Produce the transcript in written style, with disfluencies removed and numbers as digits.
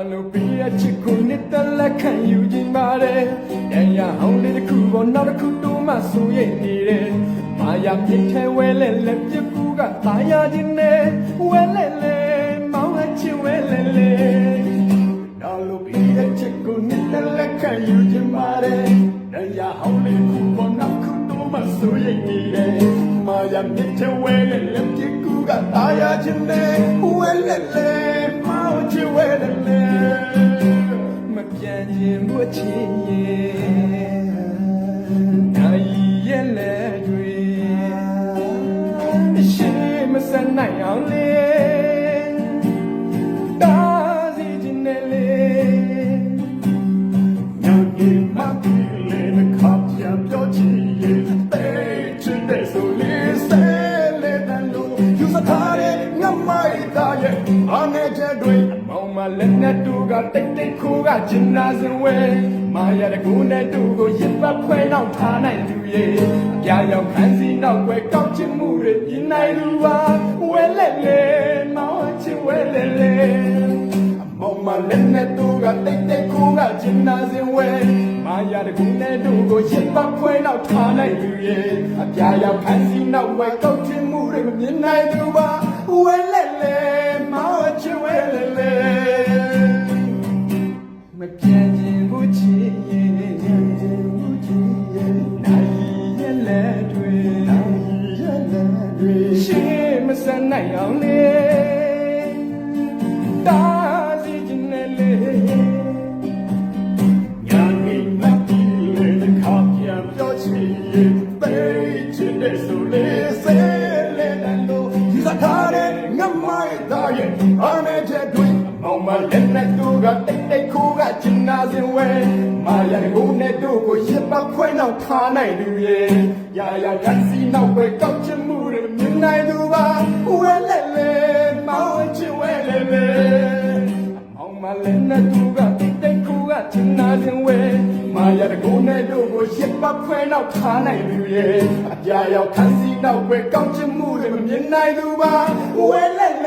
လို့ပြည့်ချစ်ကိုနှစ်သက်လက်ခံယူခြင်းပါတယ်။ရရအောင်လေးတစ်ခုပေါ်နောက်တစ်ခုတိုးမှဆိုရနေတယ်။မာယာမြစ်ထဲဝဲလဲလဲပြကူကတာယာခြင်းနဲ့ဝဲလဲလဲမောင်းအချစ်ဝဲလဲလဲတော်လို့ပြည့်ချစ်ကိုနှစ်သက်လက်ခံယူခြင်းပါတယ်။ရရအောင်လေးတစ်ခုပေါ်နောက်တစ်ခုတိုးမှဆိုရနေတယ်။မာယာမြစ်ထဲဝဲလဲလဲပြကူကတာယာခြင်းနဲ့ဝဲလဲလဲချစ်ဝဲတယ်လေမပြန်ခြင်းဘူးချစ်ရဲ့နိုင်ရဲ့လေတွေရှိမစနိုင်အောင်လေတာစီခြင်းနဲ့လေညနေမှပြီလေခါပြပြောချင်ရဲ့တဲ့ချစ်တဲ့ဆိုလေးစဲလေတန်လို့ယူစထားတဲ့ငမိုက်သားရဲ့အနေချက်တွေမလက်နဲ့တူကတိတ်တိတ်ခိုးကကျင်နာစင်ဝဲမာရတဲ့ကိုနဲ့တူကိုရစ်ပတ်ခွဲနောက်ထားနိုင်သူရဲ့အပြာရောက်ခန်းစီနောက်ွယ်ကောက်ချင်မှုတွေပြင်းနိုင်သူပါဝဲလက်လေမောင်းချင်ဝဲလက်လေအမောင်မလက်နဲ့တူကတိတ်တိတ်ခိုးကကျင်နာစင်ဝဲမာရတဲ့ကိုနဲ့တူကိုရစ်ပတ်ခွဲနောက်ထားနိုင်သူရဲ့အပြာရောက်ခန်းစီနောက်ွယ်ကောက်ချင်မှုတွေမမြင်နိုင်သူပါဝဲလက်လေမောင်းချင်ဝဲလက်လေမပြန်ခြင်းဘူးချစ်ရဲ့နိုင်ရဲ့လက်တွေရှိမစနိုင်အောင်လေတာစီခြင်းနဲ့လေညာနေမပြီလေခါပြန်ပြောချင်ရဲ့ပေးချင်တဲ့ဆိုလေးစဲလေတန်လို့ဒီစကားနဲ့ငမိုက်သားရဲ့အနေချက်တွေမောင်မလက်နဲ့တူကတိတ်တိတ်ခိုးကကျင်နာစင်ဝဲမာရကိုနဲ့တို့ကိုရစ်ပတ်ခွဲနောက်ထားနိုင်သူရဲ့ရာရာရစီနောက်ပဲကောက်ချင်မှုတွေမြင်နိုင်သူပါဝဲလက်လေမောင်ချင်ဝဲလေလေမောင်မလက်နဲ့တူကတိတ်တိတ်ခိုးကကျင်နာစင်ဝဲမာရကိုနဲ့တို့ကိုရစ်ပတ်ခွဲနောက်ထားနိုင်သူရဲ့အပြာရောက်ခန်းစီနောက်ပဲကောက်ချင်မှုတွေမြင်နိုင်သူပါဝဲလက်